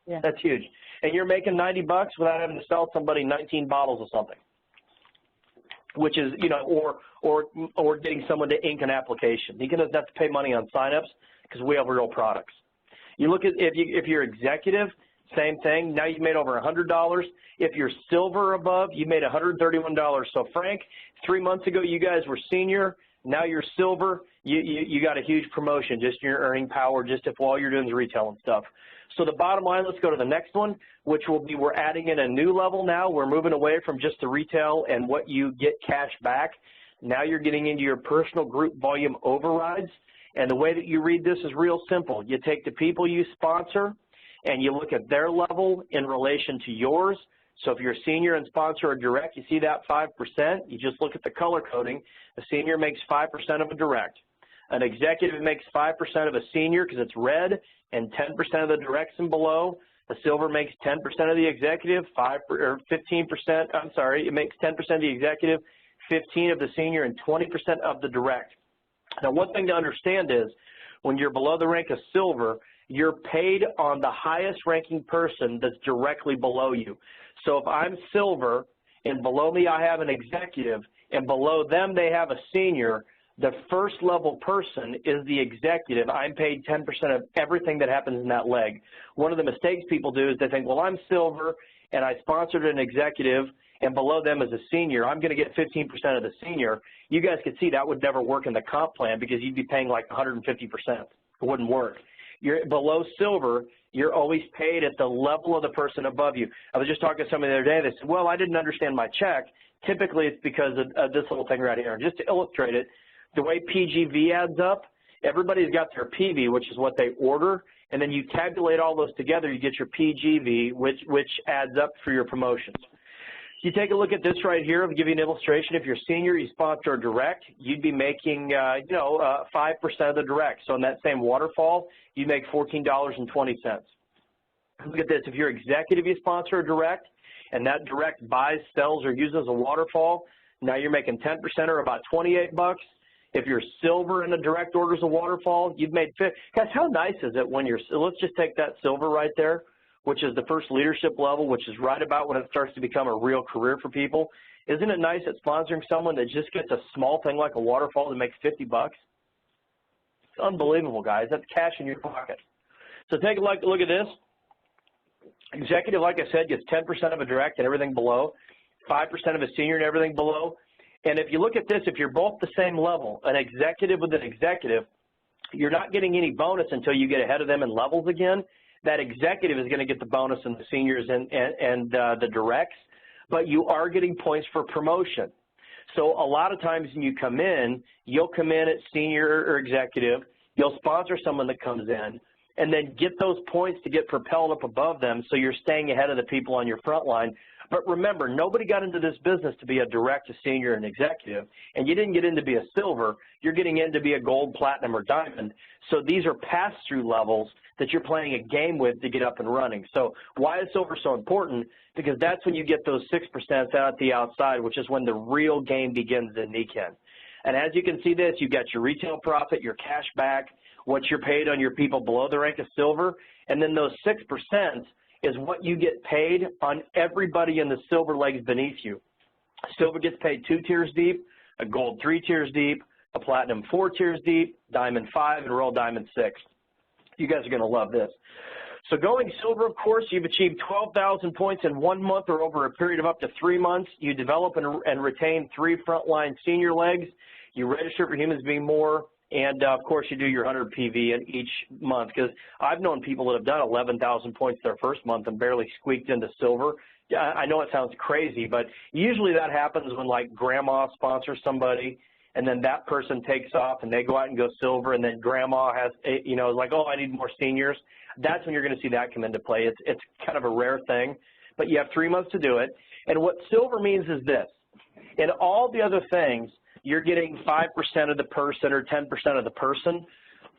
Yeah. That's huge. And you're making 90 bucks without having to sell somebody 19 bottles of something, which is, you know, or getting someone to ink an application. You doesn't have to pay money on signups because we have real products. You look at if you're executive, same thing. Now you've made over $100. If you're silver above, you made $131. So Frank, 3 months ago you guys were senior. Now you're silver. You got a huge promotion just in your earning power, just if all you're doing is retail and stuff. So the bottom line, let's go to the next one, which will be we're adding in a new level now. We're moving away from just the retail and what you get cash back. Now you're getting into your personal group volume overrides. And the way that you read this is real simple. You take the people you sponsor and you look at their level in relation to yours. So if you're a senior and sponsor a direct, you see that 5%, you just look at the color coding. A senior makes 5% of a direct. An executive makes 5% of a senior because it's red and 10% of the directs and below. A silver makes 10% of the executive, 15%, I'm sorry, it makes 10% of the executive, 15% of the senior, and 20% of the direct. Now, one thing to understand is when you're below the rank of silver, you're paid on the highest ranking person that's directly below you. So if I'm silver and below me I have an executive and below them they have a senior, the first level person is the executive. I'm paid 10% of everything that happens in that leg. One of the mistakes people do is they think, well, I'm silver and I sponsored an executive and below them is a senior. I'm going to get 15% of the senior. You guys could see that would never work in the comp plan because you'd be paying like 150%. It wouldn't work. You're below silver, you're always paid at the level of the person above you. I was just talking to somebody the other day, they said, well, I didn't understand my check. Typically it's because of this little thing right here. Just to illustrate it, the way PGV adds up, everybody's got their PV, which is what they order, and then you tabulate all those together, you get your PGV, which adds up for your promotions. You take a look at this right here. I'll give you an illustration. If you're senior, you sponsor a direct, you'd be making, 5% of the direct. So in that same waterfall, you make $14.20. Look at this. If you're executive, you sponsor a direct, and that direct buys, sells, or uses a waterfall, now you're making 10% or about 28 bucks. If you're silver and a direct orders a waterfall, you've made 50. Guys, how nice is it when you're, let's just take that silver right there, which is the first leadership level, which is right about when it starts to become a real career for people. Isn't it nice that sponsoring someone that just gets a small thing like a waterfall that makes 50 bucks? It's unbelievable, guys. That's cash in your pocket. So take a look at this. Executive, like I said, gets 10% of a direct and everything below, 5% of a senior and everything below. And if you look at this, if you're both the same level, an executive with an executive, you're not getting any bonus until you get ahead of them in levels again. That executive is going to get the bonus and the seniors and the directs, but you are getting points for promotion. So a lot of times when you come in, you'll come in at senior or executive, you'll sponsor someone that comes in, and then get those points to get propelled up above them so you're staying ahead of the people on your front line. But remember, nobody got into this business to be a direct, a senior, and executive, and you didn't get in to be a silver. You're getting in to be a gold, platinum, or diamond. So these are pass-through levels that you're playing a game with to get up and running. So why is silver so important? Because that's when you get those 6% out the outside, which is when the real game begins in Nikken. And as you can see this, you've got your retail profit, your cash back, what you're paid on your people below the rank of silver, and then those 6% is what you get paid on everybody in the silver legs beneath you. Silver gets paid 2 tiers deep, a gold 3 tiers deep, a platinum 4 tiers deep, diamond 5, and royal diamond 6. You guys are going to love this. So going silver, of course, you've achieved 12,000 points in 1 month or over a period of up to 3 months. You develop and retain 3 frontline senior legs. You register for humans being more. And, of course, you do your 100 PV in each month, because I've known people that have done 11,000 points their first month and barely squeaked into silver. I know it sounds crazy, but usually that happens when, like, grandma sponsors somebody, and then that person takes off and they go out and go silver, and then grandma has, like, oh, I need more seniors. That's when you're going to see that come into play. It's kind of a rare thing, but you have 3 months to do it. And what silver means is this. In all the other things, you're getting 5% of the person or 10% of the person.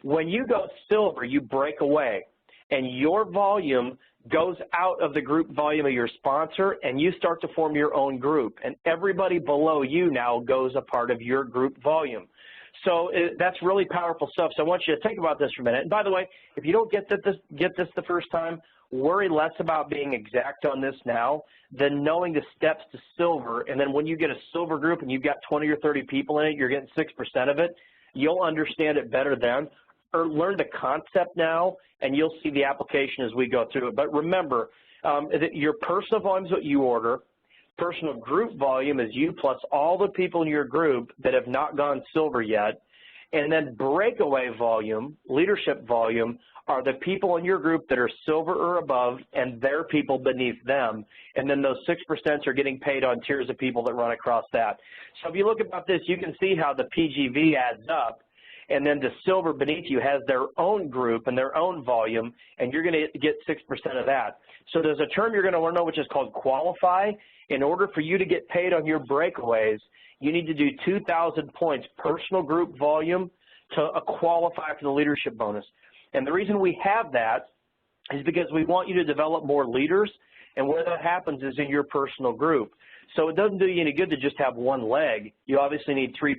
When you go silver, you break away, and your volume goes out of the group volume of your sponsor, and you start to form your own group. And everybody below you now goes a part of your group volume. So that's really powerful stuff. So I want you to think about this for a minute. And by the way, if you don't get this the first time, worry less about being exact on this now than knowing the steps to silver. And then when you get a silver group and you've got 20 or 30 people in it, you're getting 6% of it, you'll understand it better then. Or learn the concept now, and you'll see the application as we go through it. But remember, that your personal volume is what you order. Personal group volume is you plus all the people in your group that have not gone silver yet. And then breakaway volume, leadership volume, are the people in your group that are silver or above and their people beneath them. And then those 6% are getting paid on tiers of people that run across that. So if you look about this, you can see how the PGV adds up. And then the silver beneath you has their own group and their own volume, and you're going to get 6% of that. So there's a term you're going to want to know which is called qualify. In order for you to get paid on your breakaways, you need to do 2,000 points personal group volume to qualify for the leadership bonus. And the reason we have that is because we want you to develop more leaders, and where that happens is in your personal group. So it doesn't do you any good to just have one leg. You obviously need three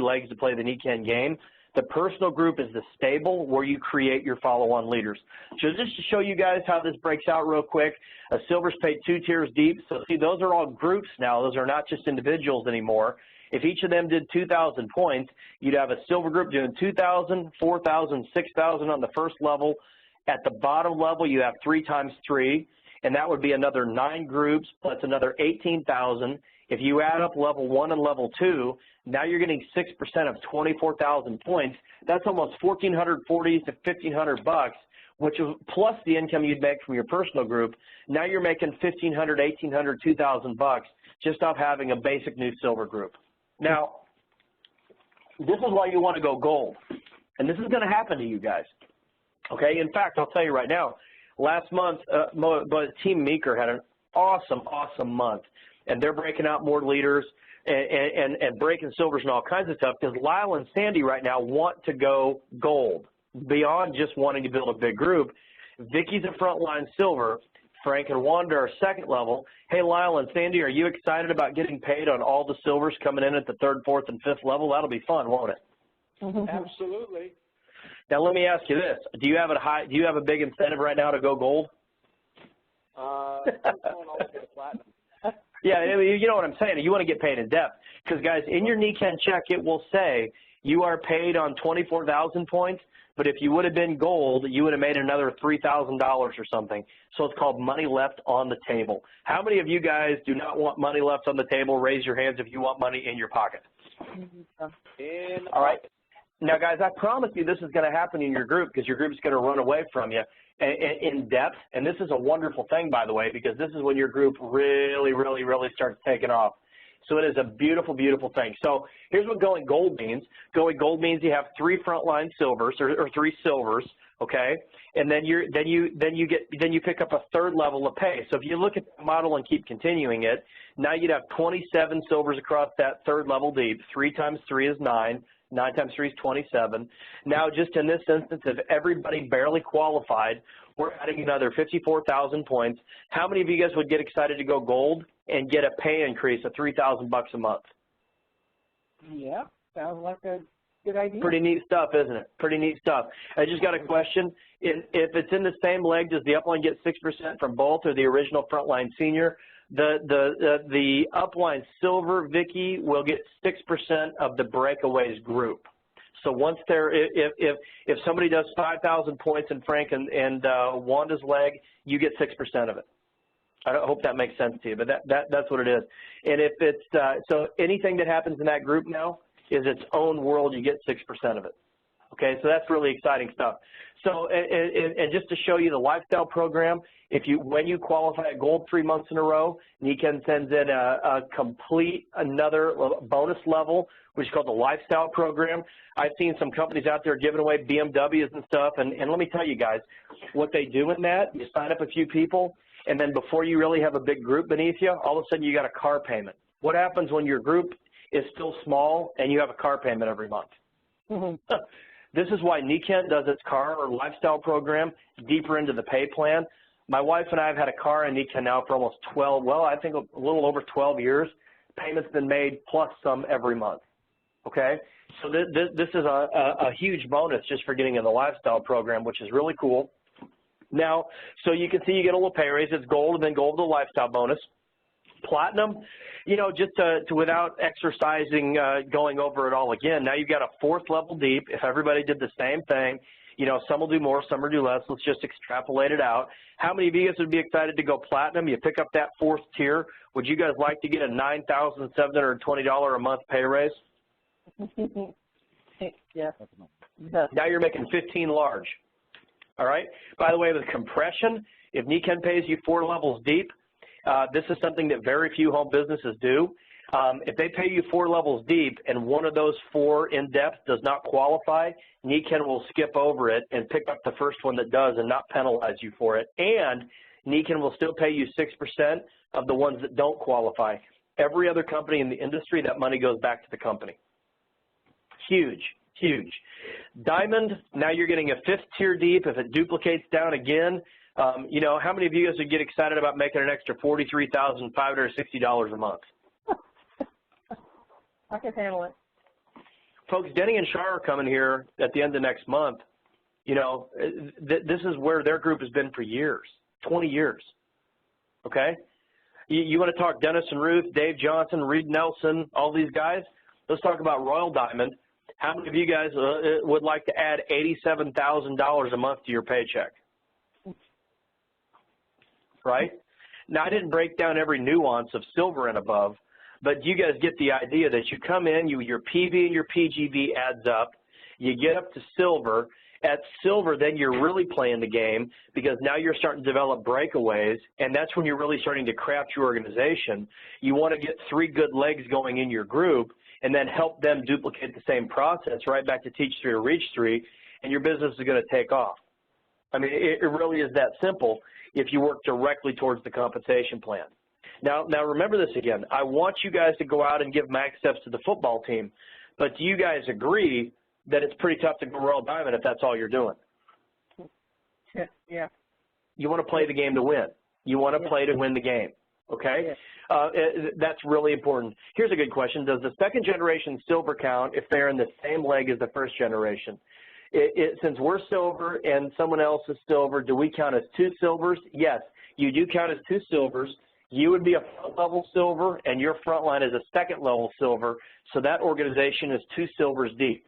legs to play the Nikken game. The personal group is the stable where you create your follow-on leaders. So just to show you guys how this breaks out real quick, a silver's paid 2 tiers deep. So see, those are all groups now. Those are not just individuals anymore. If each of them did 2,000 points, you'd have a silver group doing 2,000, 4,000, 6,000 on the first level. At the bottom level, you have 3 times 3. And that would be another 9 groups plus another 18,000. If you add up level 1 and level 2, now you're getting 6% of 24,000 points. That's almost $1,440 to $1,500, which is plus the income you'd make from your personal group. Now you're making $1,500, $1,800, $2,000 just off having a basic new silver group. Now, this is why you want to go gold, and this is going to happen to you guys. Okay. In fact, I'll tell you right now. Last month, Team Meeker had an awesome month, and they're breaking out more leaders and breaking silvers and all kinds of stuff because Lyle and Sandy right now want to go gold beyond just wanting to build a big group. Vicky's a frontline silver. Frank and Wanda are second level. Hey, Lyle and Sandy, are you excited about getting paid on all the silvers coming in at the 3rd, 4th, and 5th level? That'll be fun, won't it? Absolutely. Now let me ask you this: Do you have a big incentive right now to go gold? Platinum. Yeah, I mean, you know what I'm saying. You want to get paid in depth because, guys, in your Nikken check it will say you are paid on 24,000 points. But if you would have been gold, you would have made another $3,000 or something. So it's called money left on the table. How many of you guys do not want money left on the table? Raise your hands if you want money in your pocket. All right. Now, guys, I promise you this is going to happen in your group because your group is going to run away from you in depth. And this is a wonderful thing, by the way, because this is when your group really starts taking off. So it is a beautiful, beautiful thing. So here's what going gold means. Going gold means you have 3 frontline silvers or 3 silvers, okay? And then you pick up a 3rd level of pay. So if you look at the model and keep continuing it, now you'd have 27 silvers across that 3rd level deep. 3 times 3 is 9. 9 times 3 is 27. Now, just in this instance, if everybody barely qualified, we're adding another 54,000 points. How many of you guys would get excited to go gold and get a pay increase of $3,000 a month? Yeah, sounds like a good idea. Pretty neat stuff, isn't it? Pretty neat stuff. I just got a question. If it's in the same leg, does the upline get 6% from both or the original frontline senior? The upline silver, Vicky, will get 6% of the breakaways group. So once they're, if somebody does 5,000 points in Frank and Wanda's leg, you get 6% of it. I hope that makes sense to you, but that's what it is. And if it's, so anything that happens in that group now is its own world, you get 6% of it. Okay, so that's really exciting stuff. So, and just to show you the lifestyle program, when you qualify at gold 3 months in a row, Nikken sends in a complete another bonus level, which is called the lifestyle program. I've seen some companies out there giving away BMWs and stuff, and let me tell you guys, what they do in that, you sign up a few people, and then before you really have a big group beneath you, all of a sudden you got a car payment. What happens when your group is still small and you have a car payment every month? Mm-hmm. This is why Nikken does its car or lifestyle program deeper into the pay plan. My wife and I have had a car in Nikken now for almost 12, well, I think a little over 12 years. Payment's been made plus some every month, okay? So this is a huge bonus just for getting in the lifestyle program, which is really cool. Now, so you can see you get a little pay raise. It's gold and then gold to the lifestyle bonus. Platinum, you know, just to without exercising, going over it all again, now you've got a 4th level deep. If everybody did the same thing, you know, some will do more, some will do less. Let's just extrapolate it out. How many of you guys would be excited to go platinum? You pick up that 4th tier. Would you guys like to get a $9,720 a month pay raise? Yeah. Now you're making 15 large. All right? By the way, with compression, if Nikken pays you 4 levels deep, this is something that very few home businesses do. If they pay you 4 levels deep and one of those 4 in depth does not qualify, Nikken will skip over it and pick up the first one that does and not penalize you for it. And Nikken will still pay you 6% of the ones that don't qualify. Every other company in the industry, that money goes back to the company. Huge, huge. Diamond, now you're getting a 5th tier deep. If it duplicates down again, you know, how many of you guys would get excited about making an extra $43,560 a month? I can handle it. Folks, Denny and Shar are coming here at the end of next month. You know, this is where their group has been for years, 20 years, okay? You want to talk Dennis and Ruth, Dave Johnson, Reed Nelson, all these guys? Let's talk about Royal Diamond. How many of you guys would like to add $87,000 a month to your paycheck? Right? Now, I didn't break down every nuance of silver and above, but you guys get the idea that you come in, your PV and your PGV adds up, you get up to silver. At silver, then you're really playing the game because now you're starting to develop breakaways, and that's when you're really starting to craft your organization. You want to get 3 good legs going in your group and then help them duplicate the same process right back to Teach 3 or Reach 3, and your business is going to take off. I mean, it really is that simple if you work directly towards the compensation plan. Now remember this again. I want you guys to go out and give max steps to the football team, but do you guys agree that it's pretty tough to go Royal Diamond if that's all you're doing? Yeah. You want to play the game to win. You want to play to win the game, okay? That's really important. Here's a good question. Does the 2nd generation silver count if they're in the same leg as the 1st generation? Since we're silver and someone else is silver, do we count as 2 silvers? Yes, you do count as 2 silvers. You would be a front level silver and your front line is a 2nd level silver, so that organization is 2 silvers deep.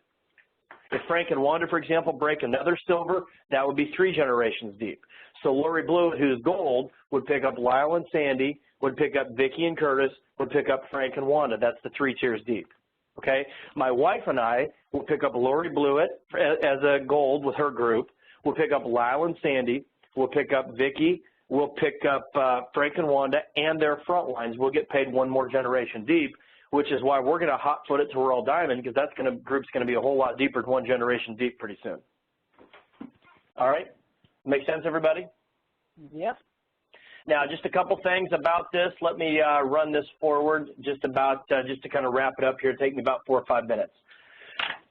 If Frank and Wanda, for example, break another silver, that would be 3 generations deep. So Lori Blewett, who's gold, would pick up Lyle and Sandy, would pick up Vicki and Curtis, would pick up Frank and Wanda. That's the 3 tiers deep. Okay? My wife and I will pick up Lori Blewett as a gold with her group. We'll pick up Lyle and Sandy. We'll pick up Vicki. We'll pick up Frank and Wanda and their front lines. We'll get paid 1 more generation deep, which is why we're going to hot foot it to Royal Diamond because that's group's going to be a whole lot deeper than 1 generation deep pretty soon. All right? Make sense, everybody? Yep. Now, just a couple things about this. Let me run this forward just to kind of wrap it up here. Take me about 4 or 5 minutes.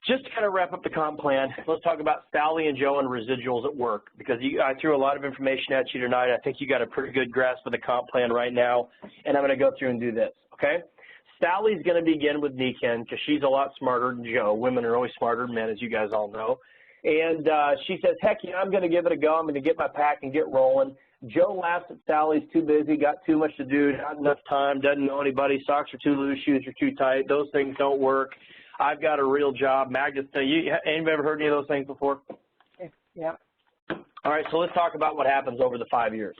Just to kind of wrap up the comp plan, let's talk about Sally and Joe and residuals at work because I threw a lot of information at you tonight. I think you got a pretty good grasp of the comp plan right now, and I'm going to go through and do this, okay? Sally's going to begin with Nikken because she's a lot smarter than Joe. Women are always smarter than men, as you guys all know. And she says, heck yeah, I'm going to give it a go. I'm going to get my pack and get rolling. Joe laughs at Sally's too busy, got too much to do, not enough time, doesn't know anybody, socks are too loose, shoes are too tight, those things don't work. I've got a real job. Magda's, anybody ever heard any of those things before? Yeah. All right, so let's talk about what happens over the 5 years.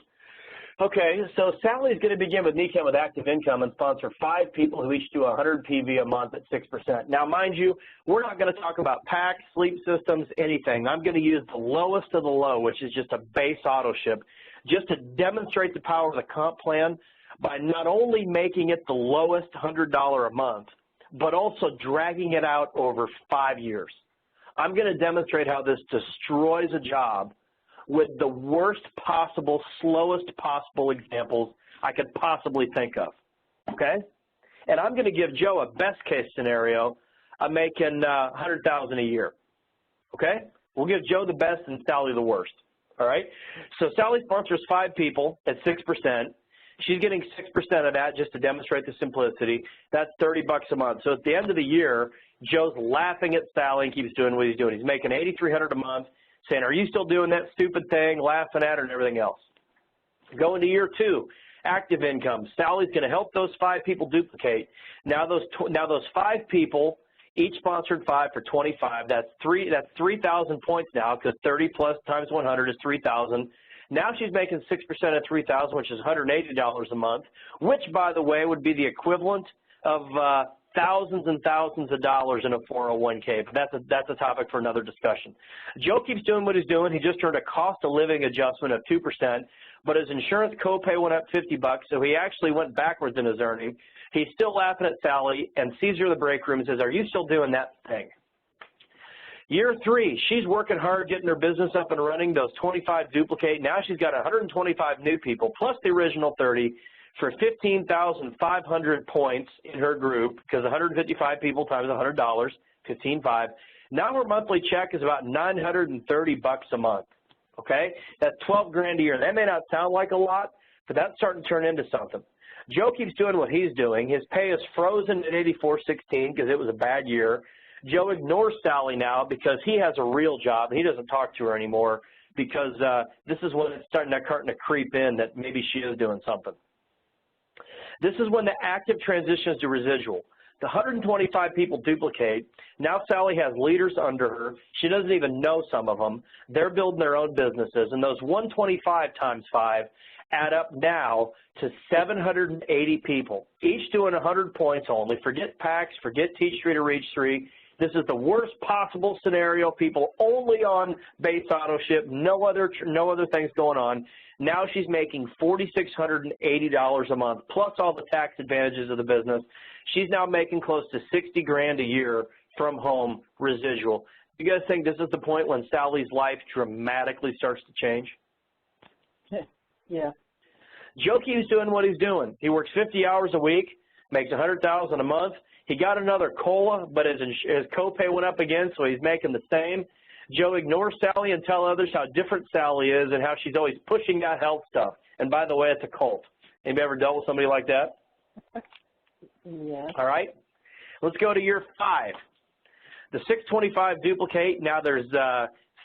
Okay, so Sally's going to begin with Nikken with active income and sponsor 5 people who each do 100 PV a month at 6%. Now, mind you, we're not going to talk about packs, sleep systems, anything. I'm going to use the lowest of the low, which is just a base auto ship, just to demonstrate the power of the comp plan by not only making it the lowest $100 a month, but also dragging it out over 5 years. I'm going to demonstrate how this destroys a job with the worst possible, slowest possible examples I could possibly think of, okay? And I'm going to give Joe a best-case scenario. I'm making $100,000 a year, okay? We'll give Joe the best and Sally the worst, all right? So Sally sponsors 5 people at 6%. She's getting 6% of that just to demonstrate the simplicity. That's $30 a month. So at the end of the year, Joe's laughing at Sally and keeps doing what he's doing. He's making $8,300 a month, saying, are you still doing that stupid thing, laughing at her and everything else. Going to year 2, active income. Sally's going to help those 5 people duplicate. Now those 5 people, each sponsored 5 for 25. That's 3,000 points now, because 30 plus times 100 is 3,000. Now she's making 6% of 3,000, which is $180 a month, which, by the way, would be the equivalent of thousands and thousands of dollars in a 401k. But that's a topic for another discussion. Joe keeps doing what he's doing. He just earned a cost of living adjustment of 2%, but his insurance copay went up $50, so he actually went backwards in his earning. He's still laughing at Sally and sees her in the break room and says, are you still doing that thing? Year 3, she's working hard getting her business up and running. Those 25 duplicate. Now she's got 125 new people plus the original 30 for 15,500 points in her group, because 155 people times $100, 15.5. Now her monthly check is about $930 a month. Okay, that's 12 grand a year. That may not sound like a lot, but that's starting to turn into something. Joe keeps doing what he's doing. His pay is frozen at $84.16 because it was a bad year. Joe ignores Sally now because he has a real job. He doesn't talk to her anymore because this is when it's starting to creep in that maybe she is doing something. This is when the active transitions to residual. The 125 people duplicate. Now Sally has leaders under her. She doesn't even know some of them. They're building their own businesses, and those 125 times 5 add up now to 780 people, each doing 100 points only. Forget PAX, forget Teach 3 to Reach 3. This is the worst possible scenario. People only on base auto ship, no other things going on. Now she's making $4,680 a month, plus all the tax advantages of the business. She's now making close to 60 grand a year from home residual. You guys think this is the point when Sally's life dramatically starts to change? Yeah. Joe keeps doing what he's doing. He works 50 hours a week, makes $100,000 a month. He got another COLA, but his copay went up again, so he's making the same. Joe ignores Sally and tells others how different Sally is and how she's always pushing that health stuff. And by the way, it's a cult. Anybody ever dealt with somebody like that? Yeah. All right. Let's go to year 5. The 625 duplicate. Now there's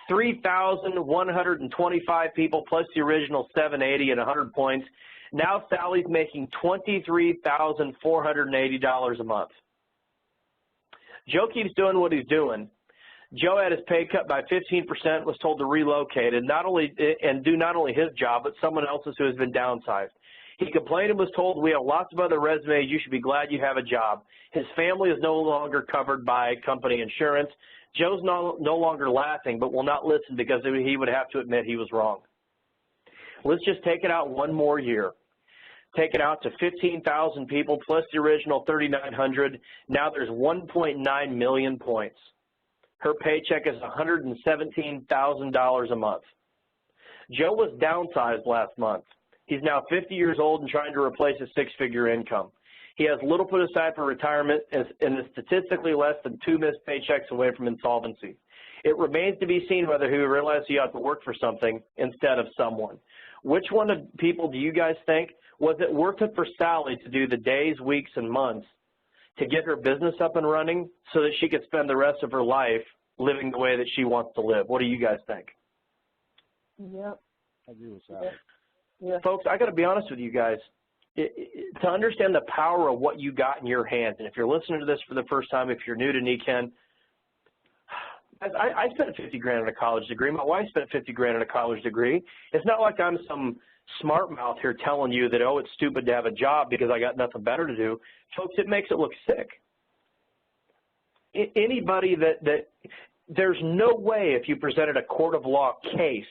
3,125 people plus the original 780 and 100 points. Now Sally's making $23,480 a month. Joe keeps doing what he's doing. Joe had his pay cut by 15%, was told to relocate and do not only his job, but someone else's who has been downsized. He complained and was told, we have lots of other resumes. You should be glad you have a job. His family is no longer covered by company insurance. Joe's no longer laughing, but will not listen because he would have to admit he was wrong. Let's just take it out one more year. Take it out to 15,000 people plus the original 3,900. Now there's 1.9 million points. Her paycheck is $117,000 a month. Joe was downsized last month. He's now 50 years old and trying to replace his 6-figure income. He has little put aside for retirement and is statistically less than 2 missed paychecks away from insolvency. It remains to be seen whether he realized he ought to work for something instead of someone. Which one of people do you guys think? Was it worth it for Sally to do the days, weeks, and months to get her business up and running so that she could spend the rest of her life living the way that she wants to live? What do you guys think? Yep. I agree with Sally. Yeah. Folks, I got to be honest with you guys. To understand the power of what you got in your hands, and if you're listening to this for the first time, if you're new to Nikken, I spent 50 grand on a college degree. My wife spent 50 grand on a college degree. It's not like I'm some smart mouth here telling you that, oh, it's stupid to have a job because I got nothing better to do. Folks, it makes it look sick. Anybody there's no way if you presented a court of law case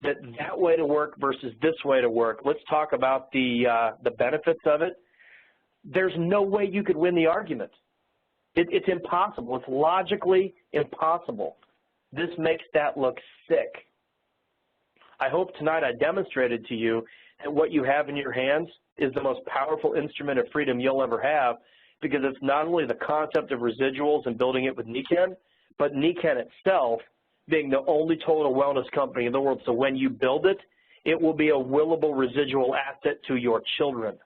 that way to work versus this way to work. Let's talk about the benefits of it. There's no way you could win the argument. It's impossible. It's logically impossible. This makes that look sick. I hope tonight I demonstrated to you that what you have in your hands is the most powerful instrument of freedom you'll ever have, because it's not only the concept of residuals and building it with Nikken, but Nikken itself being the only total wellness company in the world. So when you build it, it will be a willable residual asset to your children.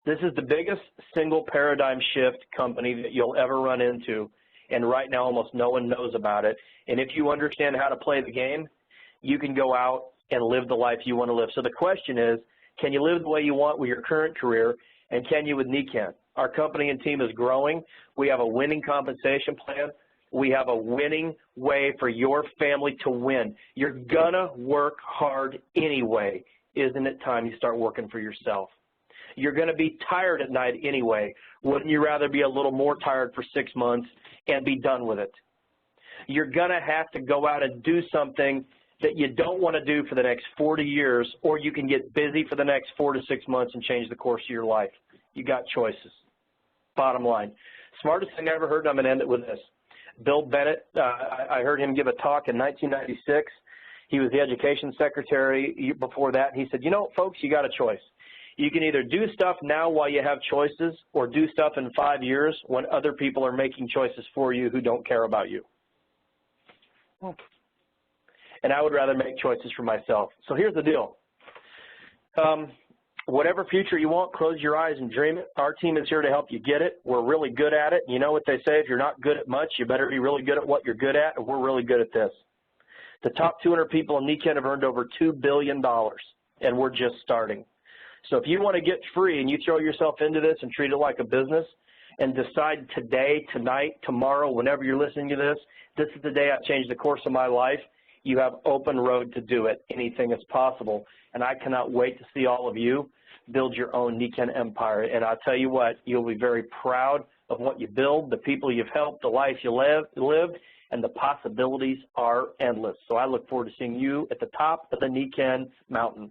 This is the biggest single paradigm shift company that you'll ever run into, and right now almost no one knows about it. And if you understand how to play the game, you can go out and live the life you want to live. So the question is, can you live the way you want with your current career, and can you with Nikken? Our company and team is growing. We have a winning compensation plan. We have a winning way for your family to win. You're going to work hard anyway. Isn't it time you start working for yourself? You're going to be tired at night anyway. Wouldn't you rather be a little more tired for 6 months and be done with it? You're going to have to go out and do something that you don't want to do for the next 40 years, or you can get busy for the next 4 to 6 months and change the course of your life. You got choices. Bottom line. Smartest thing I ever heard, and I'm going to end it with this. Bill Bennett, I heard him give a talk in 1996. He was the education secretary before that. He said, you know, folks, you got a choice. You can either do stuff now while you have choices, or do stuff in 5 years when other people are making choices for you who don't care about you. And I would rather make choices for myself. So here's the deal. Whatever future you want, close your eyes and dream it. Our team is here to help you get it. We're really good at it. You know what they say, if you're not good at much, you better be really good at what you're good at, and we're really good at this. The top 200 people in Nikken have earned over $2 billion, and we're just starting. So if you want to get free and you throw yourself into this and treat it like a business and decide today, tonight, tomorrow, whenever you're listening to this, this is the day I've changed the course of my life, you have open road to do it. Anything is possible. And I cannot wait to see all of you build your own Nikken empire. And I'll tell you what, you'll be very proud of what you build, the people you've helped, the life you lived, and the possibilities are endless. So I look forward to seeing you at the top of the Nikken mountain.